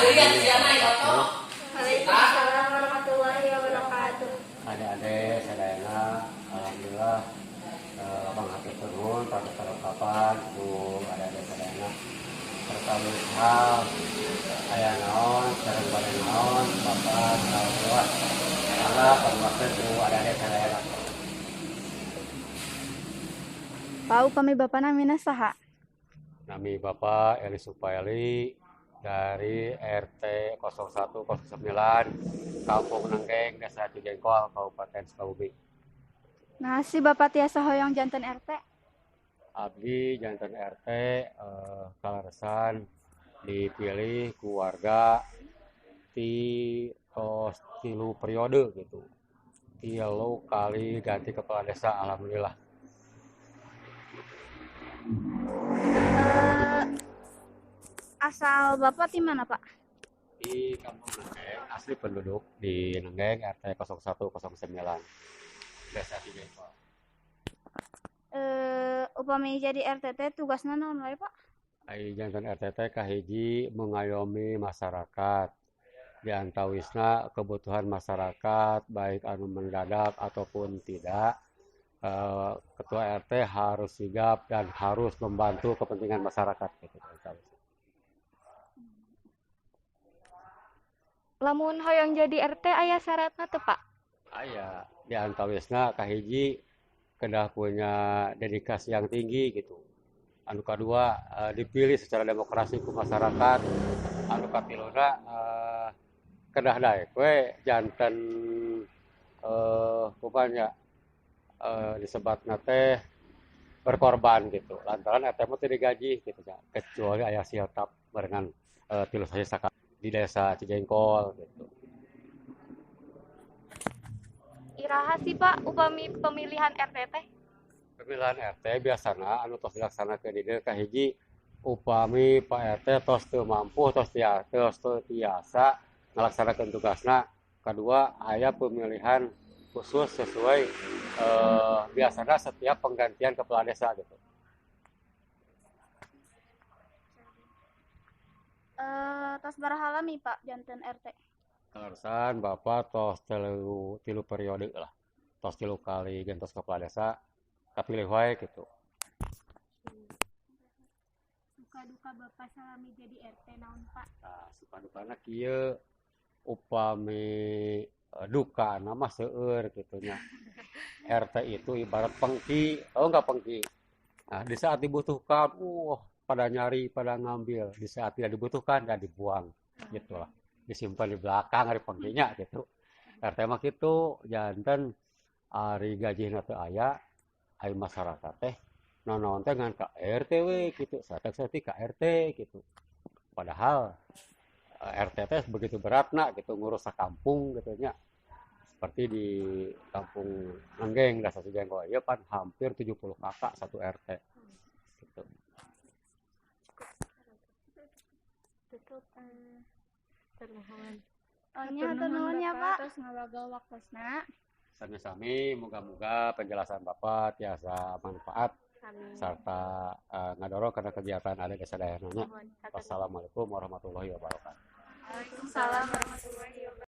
wabarakatuh. Waalaikumsalam warahmatullahi wabarakatuh. Adik-adik, sadayana, alhamdulillah Abang Hafiz Turun, pada kapan ku adik-adik sadayana pertama hal ayah naon, sareng bade naon, bapak alhamdulillah Allah pemaksud ku adik-adik sadayana. Pak upami bapak namina saha? Nami Bapak Eli Supaeli dari RT 0109 Kampung Nenggeng, Desa Cijengkol, Kabupaten Sukabumi. Nah, si bapak tiasa hoyong janten RT. Abdi janten RT kalaresan dipilih keluarga ti tos tilu periode gitu. Tilu kali ganti kepala desa, alhamdulillah. Asal bapak di mana, Pak? Di Kampung Nenggeng, asli penduduk di Nenggeng RT 0109 Desa Cijengkol. Upami jadi RTT tugasna naon wae, Pak? Ai jantan RTT kahiji mengayomi masyarakat. Diantawisna kebutuhan masyarakat baik anu mendadak ataupun tidak. Ketua RT harus sigap dan harus membantu kepentingan masyarakat gitu. Lamun hoyong jadi RT aya syaratna teu, Pak? Aya diantawisna kahiji kedah punya dedikasi yang tinggi gitu. Anu kedua dipilih secara demokrasi ku masyarakat. Anu katiluna kedah daek we janten rupanya disebatna teh berkorban gitu. Lantaran eta mah teu digaji gitu ya. Kecuali aya siotap barengan tilu saja sakit di desa Cijengkol gitu. Iraha sih, Pak, upami pemilihan RTT? Pemilihan RT biasana anu tos dilaksanakeun di dieu kahiji upami Pak RT tos teu mampu tos tiasa ngalaksanakeun tugasna. Kedua aya pemilihan khusus sesuai biasanya setiap penggantian kepala desa gitu. Tos baraha lami, Pak, janten RT? Kalaresan Bapak tos tilu periode lah. Tos tilu kali gentos kepala desa kapilih wae gitu. Duka-duka bapak salami jadi RT naon, Pak? Nah, suka-dukana kieu upami duka nama seueur gitu nya. RT itu ibarat pengki, tahu nggak pengki? Nah, di saat dibutuhkan, pada nyari, pada ngambil. Di saat tidak dibutuhkan, dan dibuang. Gitu lah. Disimpan di belakang, hari pengkinya gitu. RT mah gitu, jantan hari gaji teu aya, hari masyarakat teh, nonon teh ngan ka RT we gitu, satek-satek ka RT gitu. Padahal RT teh begitu beratna gitu, ngurus sakampung gitu nya. Seperti di Kampung Nenggeng, Desa Cijengkol, ya kan hampir 70 kakak satu RT. Gitu. Tutup termohon. Nuhunnya Pak. Terus ngalaga waktosna. Sami-sami, moga-moga penjelasan Bapak tiasa manfaat. Amin. Serta ngadorong karena kegiatan ada desa daerahnya. Wassalamualaikum warahmatullahi wabarakatuh. Waalaikumsalam warahmatullahi wabarakatuh.